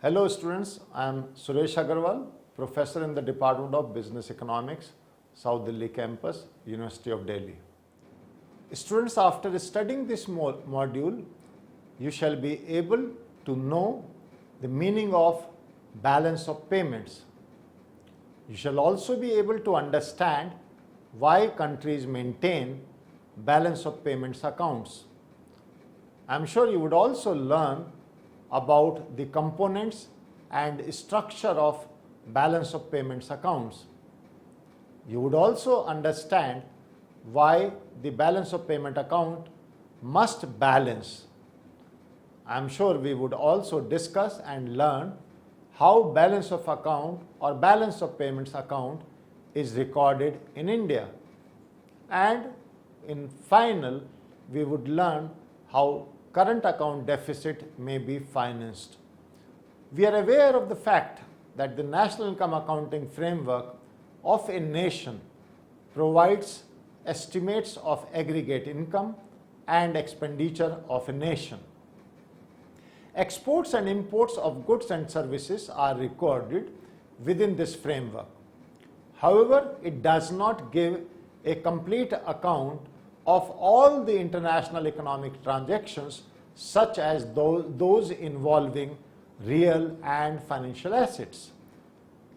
Hello students, I am Suresh Agarwal, Professor in the Department of Business Economics, South Delhi campus, University of Delhi. Students, after studying this module, you shall be able to know the meaning of balance of payments. You shall also be able to understand why countries maintain balance of payments accounts. I am sure you would also learn about the components and structure of balance of payments accounts. You would also understand why the balance of payment account must balance. I am sure we would also discuss and learn how balance of account or balance of payments account is recorded in India. And in final, we would learn how current account deficit may be financed. We are aware of the fact that the National Income Accounting Framework of a nation provides estimates of aggregate income and expenditure of a nation. Exports and imports of goods and services are recorded within this framework. However, it does not give a complete account of all the international economic transactions, such as those involving real and financial assets.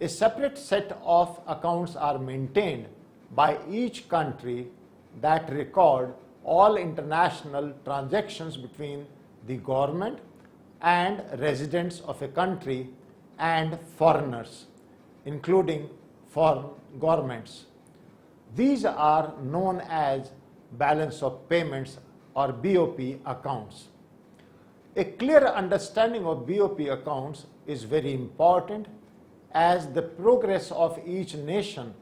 A separate set of accounts are maintained by each country that record all international transactions between the government and residents of a country and foreigners, including foreign governments. These are known as balance of payments or BOP accounts. A clear understanding of BOP accounts is very important, as the progress of each nation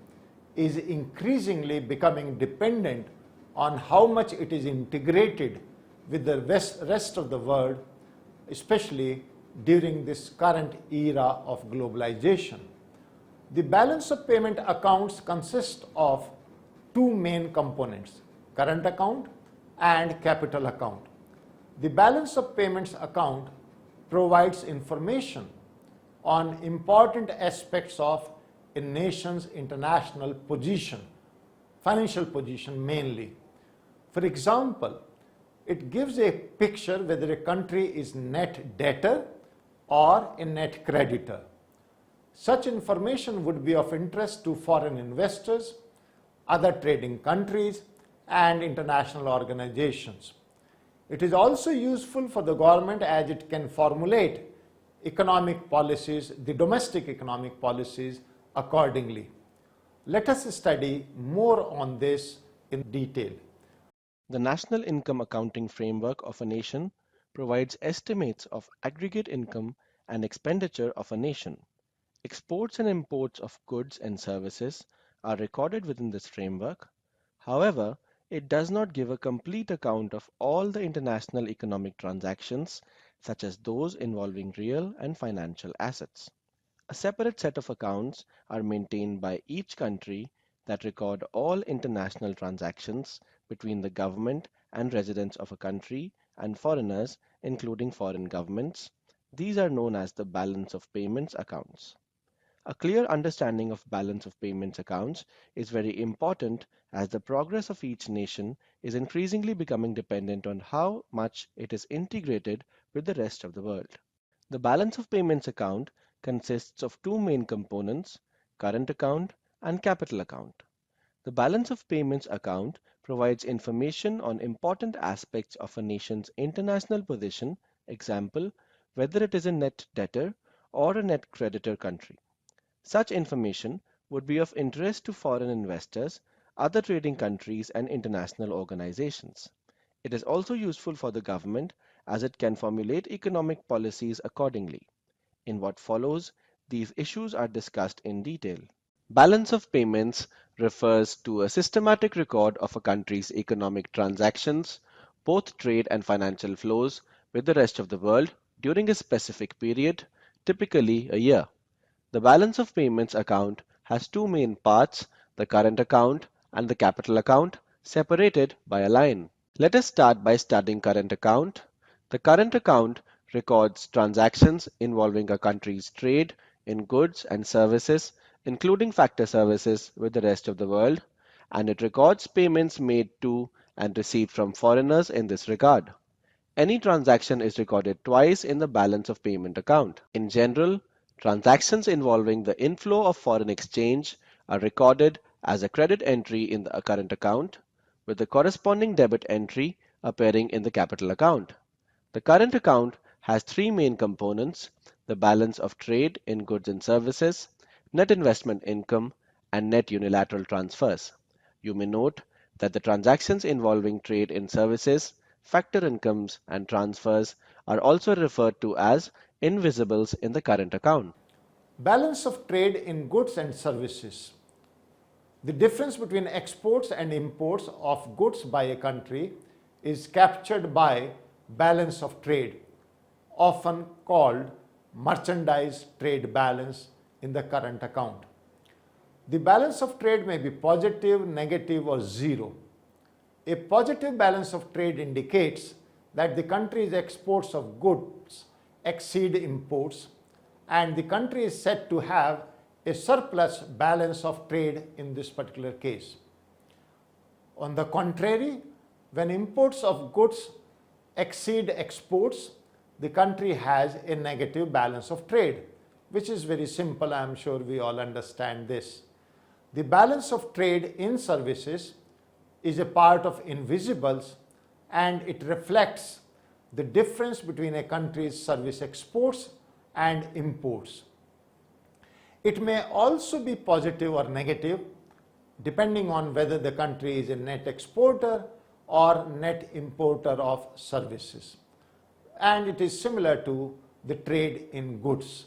is increasingly becoming dependent on how much it is integrated with the rest of the world, especially during this current era of globalization. The balance of payment accounts consist of two main components: current account and capital account. The balance of payments account provides information on important aspects of a nation's international position, financial position mainly. For example, it gives a picture whether a country is net debtor or a net creditor. Such information would be of interest to foreign investors, other trading countries, and international organizations. It is also useful for the government, as it can formulate economic policies, the domestic economic policies, accordingly. Let us study more on this in detail. The National Income Accounting Framework of a nation provides estimates of aggregate income and expenditure of a nation. Exports and imports of goods and services are recorded within this framework. However, it does not give a complete account of all the international economic transactions, such as those involving real and financial assets. A separate set of accounts are maintained by each country that record all international transactions between the government and residents of a country and foreigners, including foreign governments. These are known as the balance of payments accounts. A clear understanding of balance of payments accounts is very important, as the progress of each nation is increasingly becoming dependent on how much it is integrated with the rest of the world. The balance of payments account consists of two main components: current account and capital account. The balance of payments account provides information on important aspects of a nation's international position, example, whether it is a net debtor or a net creditor country. Such information would be of interest to foreign investors, other trading countries, and international organizations. It is also useful for the government, as it can formulate economic policies accordingly. In what follows, these issues are discussed in detail. Balance of payments refers to a systematic record of a country's economic transactions, both trade and financial flows, with the rest of the world during a specific period, typically a year. The balance of payments account has two main parts: the current account and the capital account, separated by a line. Let us start by studying current account. The current account records transactions involving a country's trade in goods and services, including factor services, with the rest of the world, and it records payments made to and received from foreigners in this regard. Any transaction is recorded twice in the balance of payment account. In general, transactions involving the inflow of foreign exchange are recorded as a credit entry in the current account, with the corresponding debit entry appearing in the capital account. The current account has three main components: the balance of trade in goods and services, net investment income, and net unilateral transfers. You may note that the transactions involving trade in services, factor incomes, and transfers are also referred to as invisibles in the current account. Balance of trade in goods and services. The difference between exports and imports of goods by a country is captured by balance of trade, often called merchandise trade balance in the current account. The balance of trade may be positive, negative, or zero. A positive balance of trade indicates that the country's exports of goods exceed imports, and the country is said to have a surplus balance of trade in this particular case. On the contrary, when imports of goods exceed exports, the country has a negative balance of trade, which is very simple. I am sure we all understand this. The balance of trade in services is a part of invisibles, and it reflects the difference between a country's service exports and imports. It may also be positive or negative depending on whether the country is a net exporter or net importer of services. And it is similar to the trade in goods.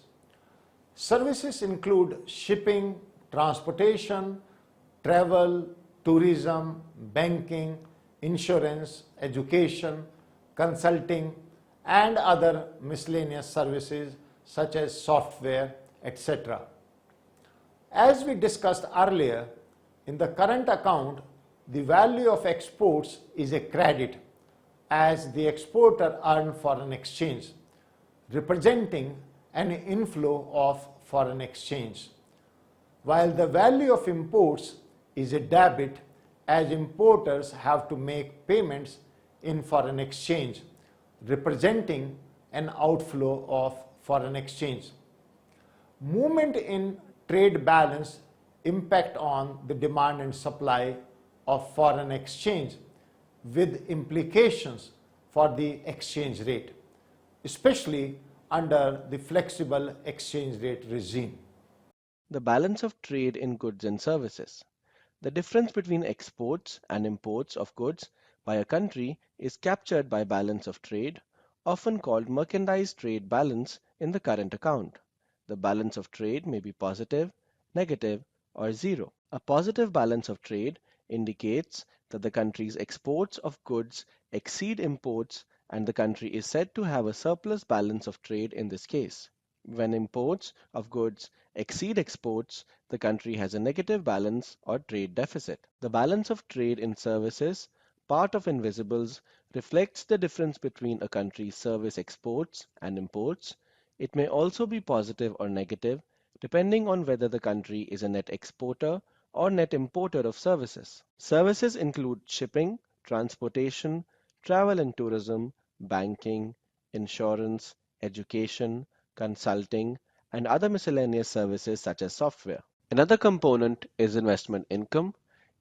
Services include shipping, transportation, travel, tourism, banking, insurance, education, consulting, and other miscellaneous services such as software, etc. As we discussed earlier, in the current account, the value of exports is a credit as the exporter earned foreign exchange, representing an inflow of foreign exchange, while the value of imports is a debit as importers have to make payments in foreign exchange, representing an outflow of foreign exchange. Movement in trade balance impact on the demand and supply of foreign exchange with implications for the exchange rate, especially under the flexible exchange rate regime. The balance of trade in goods and services. The difference between exports and imports of goods by a country is captured by balance of trade, often called merchandise trade balance in the current account. The balance of trade may be positive, negative, or zero. A positive balance of trade indicates that the country's exports of goods exceed imports and the country is said to have a surplus balance of trade in this case. When imports of goods exceed exports, the country has a negative balance or trade deficit. The balance of trade in services, part of invisibles, reflects the difference between a country's service exports and imports. It may also be positive or negative, depending on whether the country is a net exporter or net importer of services. Services include shipping, transportation, travel and tourism, banking, insurance, education, consulting, and other miscellaneous services such as software. Another component is investment income.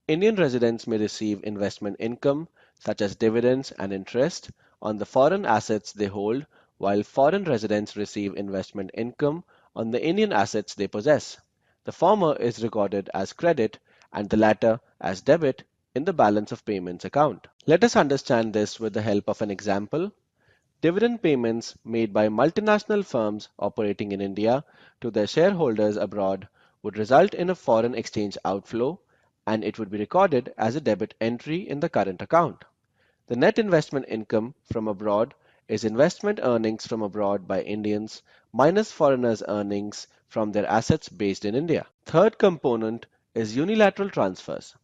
Indian residents may receive investment income such as dividends and interest on the foreign assets they hold, while foreign residents receive investment income on the Indian assets they possess. The former is recorded as credit and the latter as debit in the balance of payments account. Let us understand this with the help of an example. Dividend payments made by multinational firms operating in India to their shareholders abroad would result in a foreign exchange outflow, and it would be recorded as a debit entry in the current account. The net investment income from abroad is investment earnings from abroad by Indians minus foreigners' earnings from their assets based in India. Third component is unilateral transfers.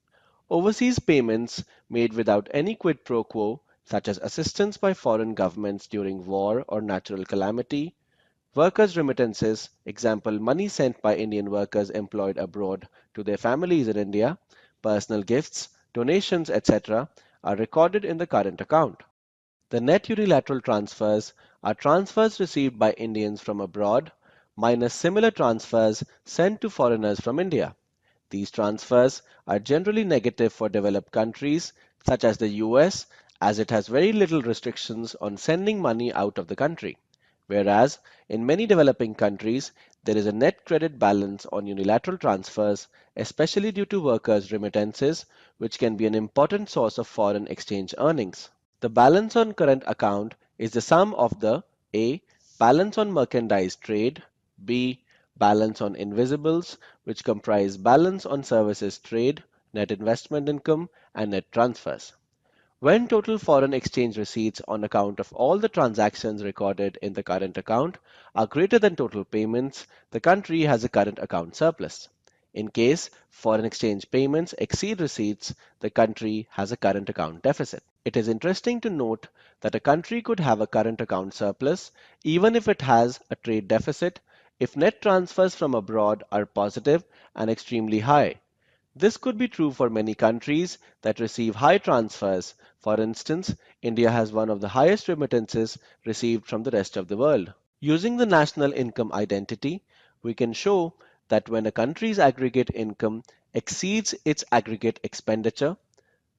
Overseas payments made without any quid pro quo such as assistance by foreign governments during war or natural calamity, workers' remittances, example money sent by Indian workers employed abroad to their families in India, personal gifts, donations, etc., are recorded in the current account. The net unilateral transfers are transfers received by Indians from abroad minus similar transfers sent to foreigners from India. These transfers are generally negative for developed countries such as the US, as it has very little restrictions on sending money out of the country, whereas in many developing countries there is a net credit balance on unilateral transfers, especially due to workers' remittances, which can be an important source of foreign exchange earnings. The balance on current account is the sum of the A. Balance on merchandise trade, B. Balance on invisibles, which comprise balance on services trade, net investment income, and net transfers. When total foreign exchange receipts on account of all the transactions recorded in the current account are greater than total payments, the country has a current account surplus. In case foreign exchange payments exceed receipts, the country has a current account deficit. It is interesting to note that a country could have a current account surplus even if it has a trade deficit if net transfers from abroad are positive and extremely high. This could be true for many countries that receive high transfers. For instance, India has one of the highest remittances received from the rest of the world. Using the national income identity, we can show that when a country's aggregate income exceeds its aggregate expenditure,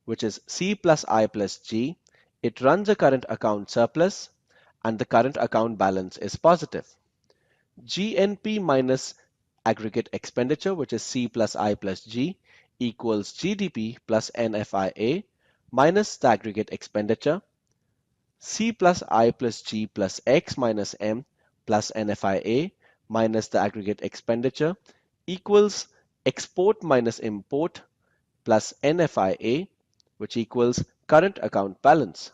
which is C plus I plus G, it runs a current account surplus and the current account balance is positive. GNP minus aggregate expenditure, which is C plus I plus G, equals GDP plus NFIA minus the aggregate expenditure, C plus I plus G plus X minus M plus NFIA minus the aggregate expenditure equals export minus import plus NFIA, which equals current account balance.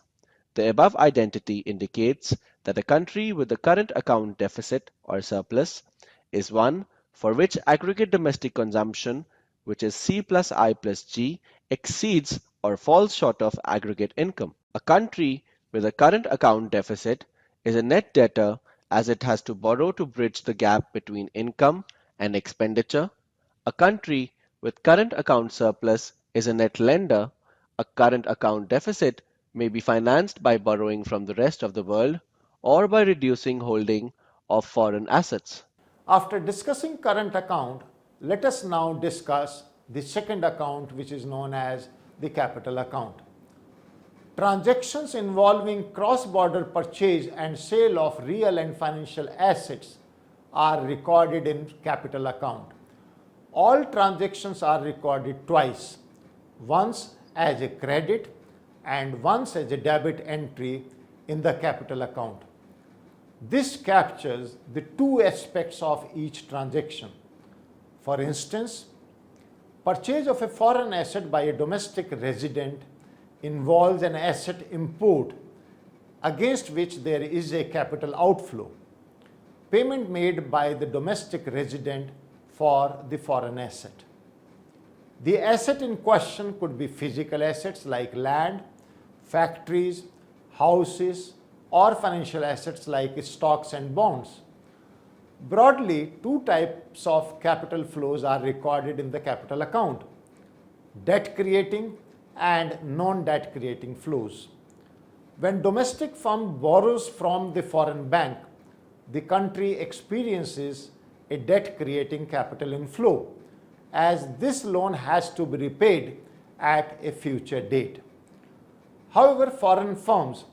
The above identity indicates that a country with a current account deficit or surplus is one for which aggregate domestic consumption, which is C plus I plus G, exceeds or falls short of aggregate income. A country with a current account deficit is a net debtor as it has to borrow to bridge the gap between income and expenditure. A country with current account surplus is a net lender. A current account deficit may be financed by borrowing from the rest of the world or by reducing holding of foreign assets. After discussing current account, let us now discuss the second account, which is known as the capital account. Transactions involving cross-border purchase and sale of real and financial assets are recorded in capital account. All transactions are recorded twice, once as a credit and once as a debit entry in the capital account. This captures the two aspects of each transaction. For instance, purchase of a foreign asset by a domestic resident involves an asset import against which there is a capital outflow. Payment made by the domestic resident for the foreign asset. The asset in question could be physical assets like land, factories, houses, or financial assets like stocks and bonds. Broadly, two types of capital flows are recorded in the capital account: debt creating and non-debt creating flows. When domestic firm borrows from the foreign bank, the country experiences a debt creating capital inflow, as this loan has to be repaid at a future date. However, foreign firms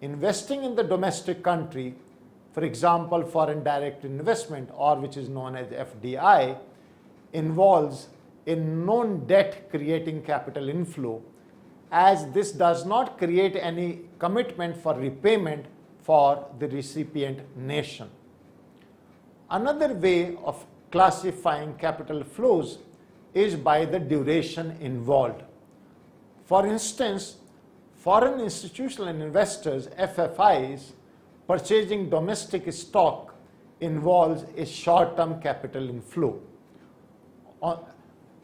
investing in the domestic country, for example, foreign direct investment, or which is known as FDI, involves a non-debt creating capital inflow, as this does not create any commitment for repayment for the recipient nation. Another way of classifying capital flows is by the duration involved. For instance, foreign institutional investors, FFIs, purchasing domestic stock involves a short-term capital inflow.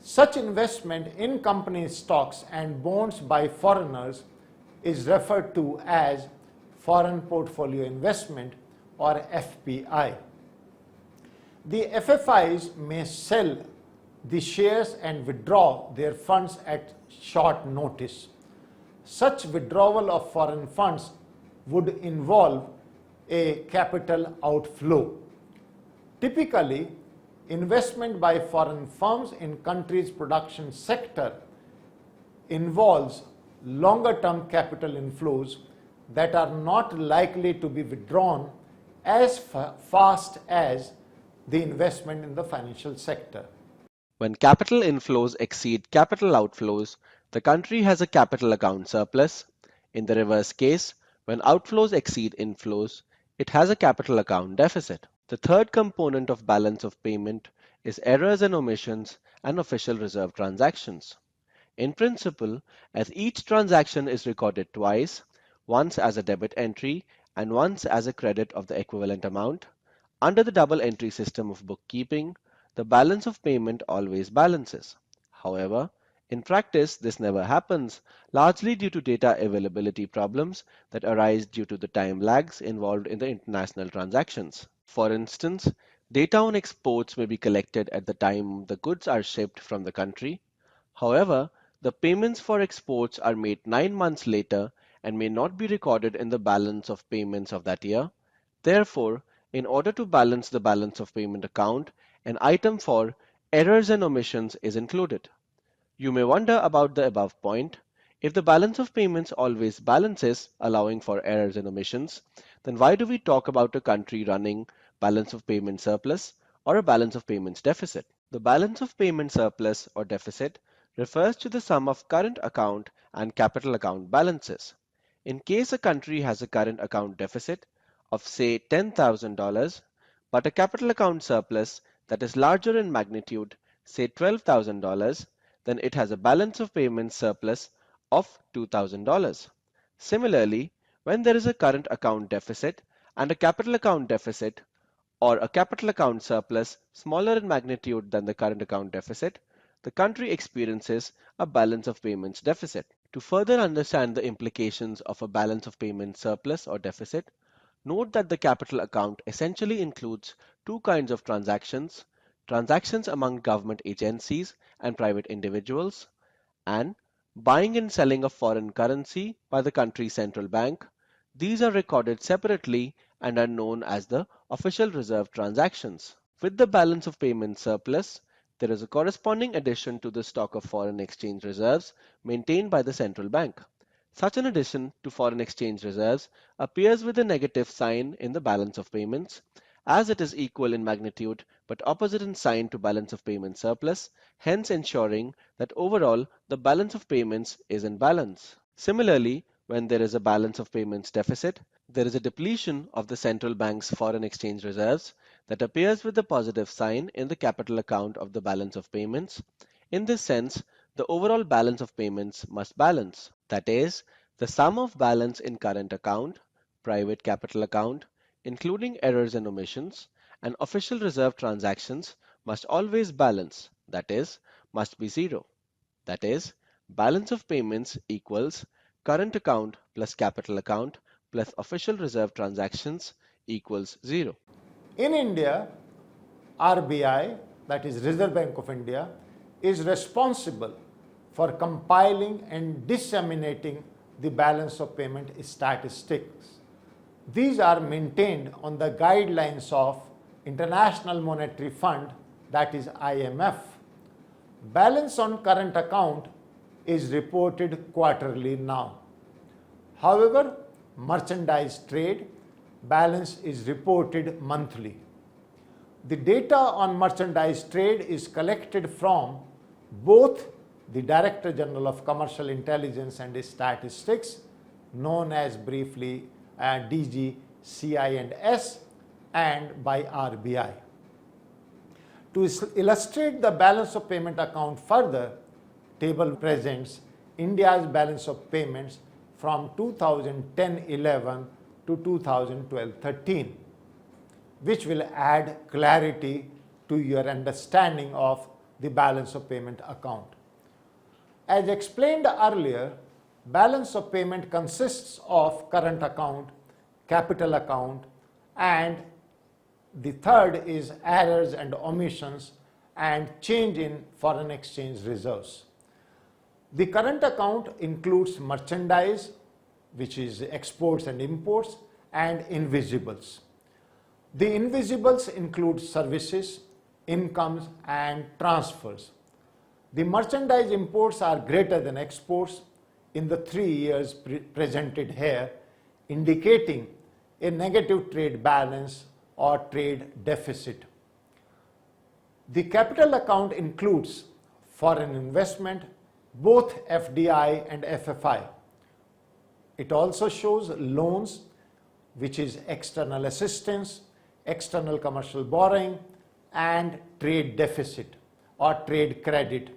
Such investment in company stocks and bonds by foreigners is referred to as Foreign Portfolio Investment or FPI. The FFIs may sell the shares and withdraw their funds at short notice. Such withdrawal of foreign funds would involve a capital outflow. Typically, investment by foreign firms in countries' production sector involves longer-term capital inflows that are not likely to be withdrawn as fast as the investment in the financial sector. When capital inflows exceed capital outflows, the country has a capital account surplus. In the reverse case, when outflows exceed inflows, it has a capital account deficit. The third component of balance of payment is errors and omissions and official reserve transactions. In principle, as each transaction is recorded twice, once as a debit entry and once as a credit of the equivalent amount, under the double entry system of bookkeeping, the balance of payment always balances. However, in practice, this never happens, largely due to data availability problems that arise due to the time lags involved in the international transactions. For instance, data on exports may be collected at the time the goods are shipped from the country. However, the payments for exports are made 9 months later and may not be recorded in the balance of payments of that year. Therefore, in order to balance the balance of payment account, an item for errors and omissions is included. You may wonder about the above point. If the balance of payments always balances, allowing for errors and omissions, then why do we talk about a country running balance of payment surplus or a balance of payments deficit? The balance of payment surplus or deficit refers to the sum of current account and capital account balances. In case a country has a current account deficit of say $10,000 but a capital account surplus that is larger in magnitude, say $12,000, then it has a balance of payments surplus of $2,000. Similarly, when there is a current account deficit and a capital account deficit or a capital account surplus smaller in magnitude than the current account deficit, the country experiences a balance of payments deficit. To further understand the implications of a balance of payments surplus or deficit, note that the capital account essentially includes two kinds of transactions: transactions among government agencies and private individuals, and buying and selling of foreign currency by the country's central bank. These are recorded separately and are known as the official reserve transactions. With the balance of payment surplus, there is a corresponding addition to the stock of foreign exchange reserves maintained by the central bank. Such an addition to foreign exchange reserves appears with a negative sign in the balance of payments, as it is equal in magnitude but opposite in sign to balance of payment surplus, hence ensuring that overall the balance of payments is in balance. Similarly, when there is a balance of payments deficit, there is a depletion of the central bank's foreign exchange reserves that appears with a positive sign in the capital account of the balance of payments. In this sense, the overall balance of payments must balance. That is, the sum of balance in current account, private capital account, including errors and omissions, and official reserve transactions must always balance, that is, must be zero. That is, balance of payments equals current account plus capital account plus official reserve transactions equals 0. In India, RBI, that is Reserve Bank of India, is responsible for compiling and disseminating the balance of payment statistics. These are maintained on the guidelines of International Monetary Fund, that is IMF. Balance on current account is reported quarterly now. However, merchandise trade balance is reported monthly. The data on merchandise trade is collected from both the Director General of Commercial Intelligence and Statistics, known as briefly DG CI&S, and by RBI. To illustrate the balance of payment account further, table presents India's balance of payments from 2010-11 to 2012-13, which will add clarity to your understanding of the balance of payment account. As explained earlier, Balance of payment consists of current account, capital account, and the third is errors and omissions and change in foreign exchange reserves. The current account includes merchandise, which is exports and imports, and invisibles. The invisibles include services, incomes, and transfers. The merchandise imports are greater than exports in the 3 years presented here, indicating a negative trade balance or trade deficit. The capital account includes foreign investment, both FDI and FFI. It also shows loans, which is external assistance, external commercial borrowing, and trade deficit or trade credit,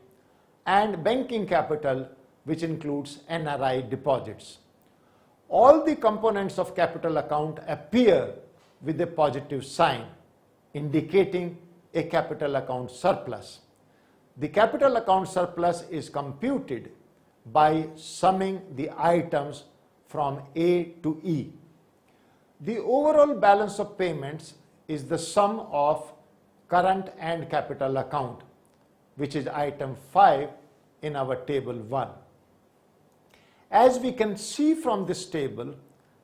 and banking capital, which includes NRI deposits. All the components of capital account appear with a positive sign, indicating a capital account surplus. The capital account surplus is computed by summing the items from A to E. The overall balance of payments is the sum of current and capital account, which is item 5 in our table 1. As we can see from this table,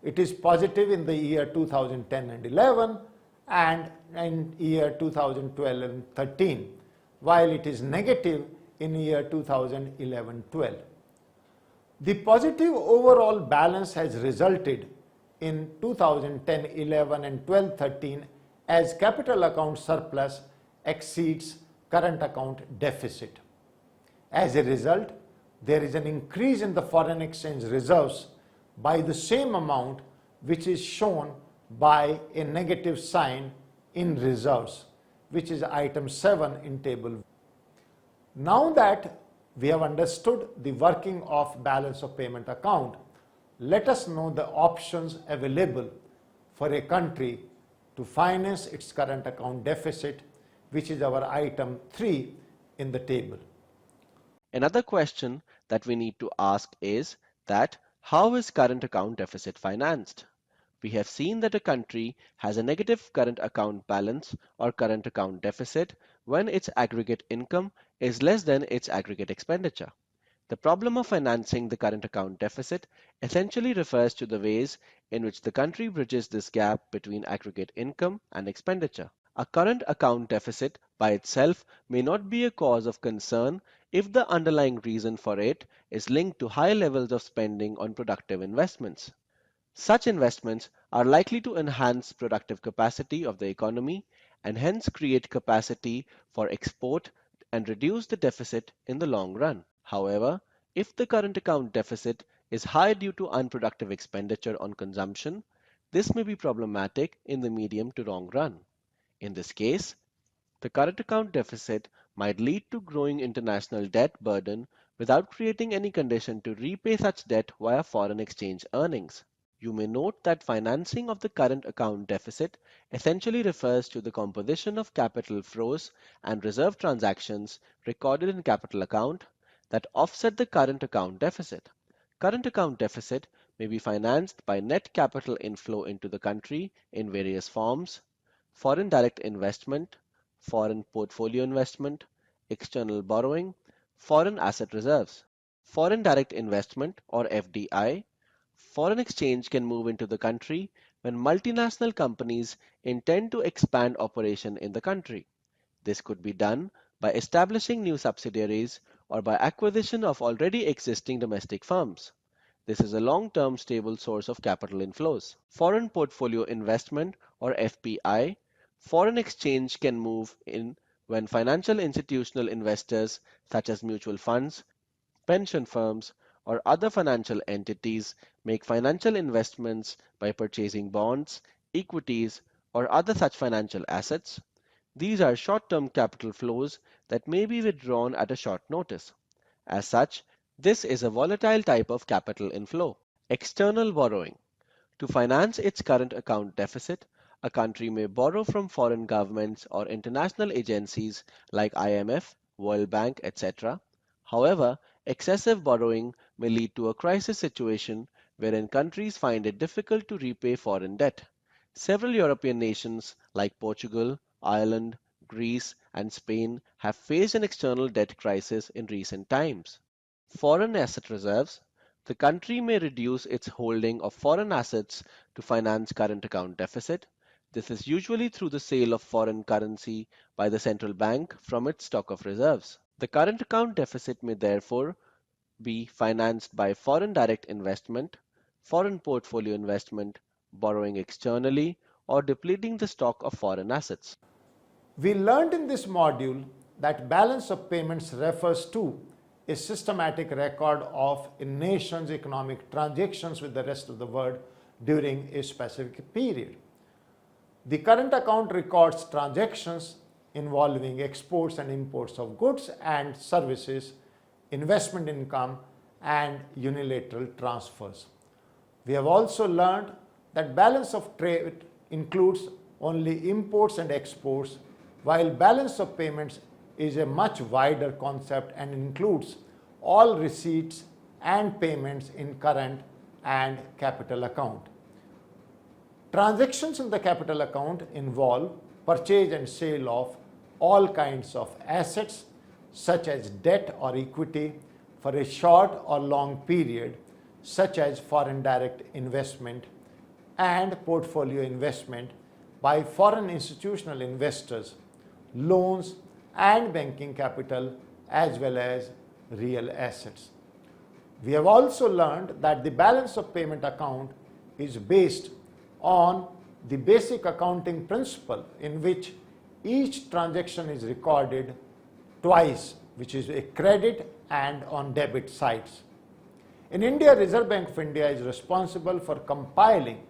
it is positive in the year 2010 and 11 and in year 2012 and 13, while it is negative in year 2011-12. The positive overall balance has resulted in 2010-11 and 12-13 as capital account surplus exceeds current account deficit. As a result, there is an increase in the foreign exchange reserves by the same amount, which is shown by a negative sign in reserves, which is item 7 in table. Now that we have understood the working of balance of payment account, let us know the options available for a country to finance its current account deficit, which is our item 3 in the table. Another question that we need to ask is that how is current account deficit financed? We have seen that a country has a negative current account balance or current account deficit when its aggregate income is less than its aggregate expenditure. The problem of financing the current account deficit essentially refers to the ways in which the country bridges this gap between aggregate income and expenditure. A current account deficit by itself may not be a cause of concern if the underlying reason for it is linked to high levels of spending on productive investments. Such investments are likely to enhance productive capacity of the economy and hence create capacity for export and reduce the deficit in the long run. However, if the current account deficit is high due to unproductive expenditure on consumption, this may be problematic in the medium to long run. In this case, the current account deficit might lead to growing international debt burden without creating any condition to repay such debt via foreign exchange earnings. You may note that financing of the current account deficit essentially refers to the composition of capital flows and reserve transactions recorded in capital account that offset the current account deficit. Current account deficit may be financed by net capital inflow into the country in various forms: foreign direct investment, foreign portfolio investment, external borrowing, foreign asset reserves. Foreign direct investment or FDI. Foreign exchange can move into the country when multinational companies intend to expand operation in the country. This could be done by establishing new subsidiaries or by acquisition of already existing domestic firms. This is a long-term stable source of capital inflows. Foreign portfolio investment or FPI. Foreign exchange can move in when financial institutional investors such as mutual funds, pension firms, or other financial entities make financial investments by purchasing bonds, equities, or other such financial assets. These are short-term capital flows that may be withdrawn at a short notice. As such, this is a volatile type of capital inflow. External borrowing. To finance its current account deficit, a country may borrow from foreign governments or international agencies like IMF, World Bank, etc. However, excessive borrowing may lead to a crisis situation wherein countries find it difficult to repay foreign debt. Several European nations like Portugal, Ireland, Greece, and Spain have faced an external debt crisis in recent times. Foreign asset reserves. The country may reduce its holding of foreign assets to finance current account deficit. This is usually through the sale of foreign currency by the central bank from its stock of reserves. The current account deficit may therefore be financed by foreign direct investment, foreign portfolio investment, borrowing externally, or depleting the stock of foreign assets. We learned in this module that balance of payments refers to a systematic record of a nation's economic transactions with the rest of the world during a specific period. The current account records transactions involving exports and imports of goods and services, investment income, and unilateral transfers. We have also learned that balance of trade includes only imports and exports, while balance of payments is a much wider concept and includes all receipts and payments in current and capital account. Transactions in the capital account involve purchase and sale of all kinds of assets such as debt or equity for a short or long period, such as foreign direct investment and portfolio investment by foreign institutional investors, loans and banking capital, as well as real assets. We have also learned that the balance of payment account is based on the basic accounting principle in which each transaction is recorded twice, which is a credit and on debit sides. In India, Reserve Bank of India is responsible for compiling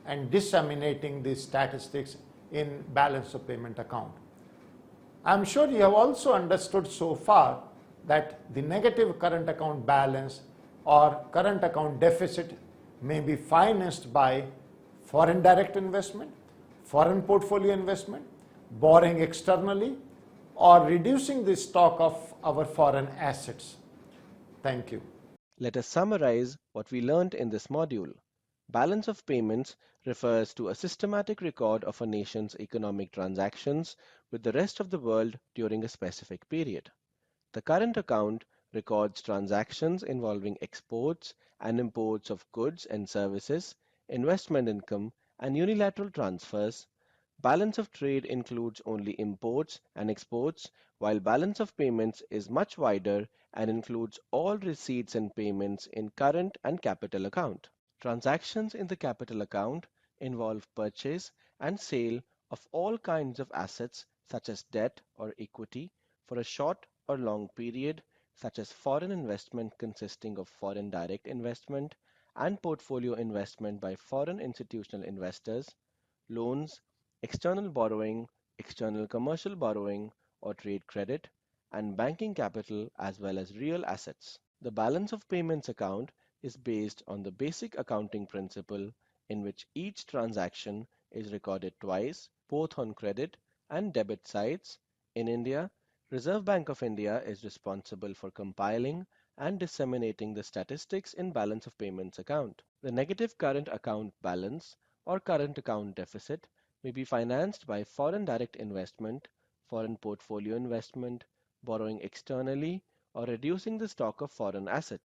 and disseminating these statistics in balance of payment account. I am sure you have also understood so far that the negative current account balance or current account deficit may be financed by foreign direct investment, foreign portfolio investment, borrowing externally, or reducing the stock of our foreign assets. Thank you. Let us summarize what we learned in this module. Balance of payments refers to a systematic record of a nation's economic transactions with the rest of the world during a specific period. The current account records transactions involving exports and imports of goods and services, investment income, and unilateral transfers. Balance of trade includes only imports and exports, while balance of payments is much wider and includes all receipts and payments in current and capital account. Transactions in the capital account involve purchase and sale of all kinds of assets such as debt or equity for a short or long period, such as foreign investment consisting of foreign direct investment and portfolio investment by foreign institutional investors, loans, external borrowing, external commercial borrowing or trade credit, and banking capital as well as real assets. The balance of payments account is based on the basic accounting principle in which each transaction is recorded twice, both on credit and debit sides. In India, Reserve Bank of India is responsible for compiling and disseminating the statistics in balance of payments account. The negative current account balance or current account deficit may be financed by foreign direct investment, foreign portfolio investment, borrowing externally, or reducing the stock of foreign assets.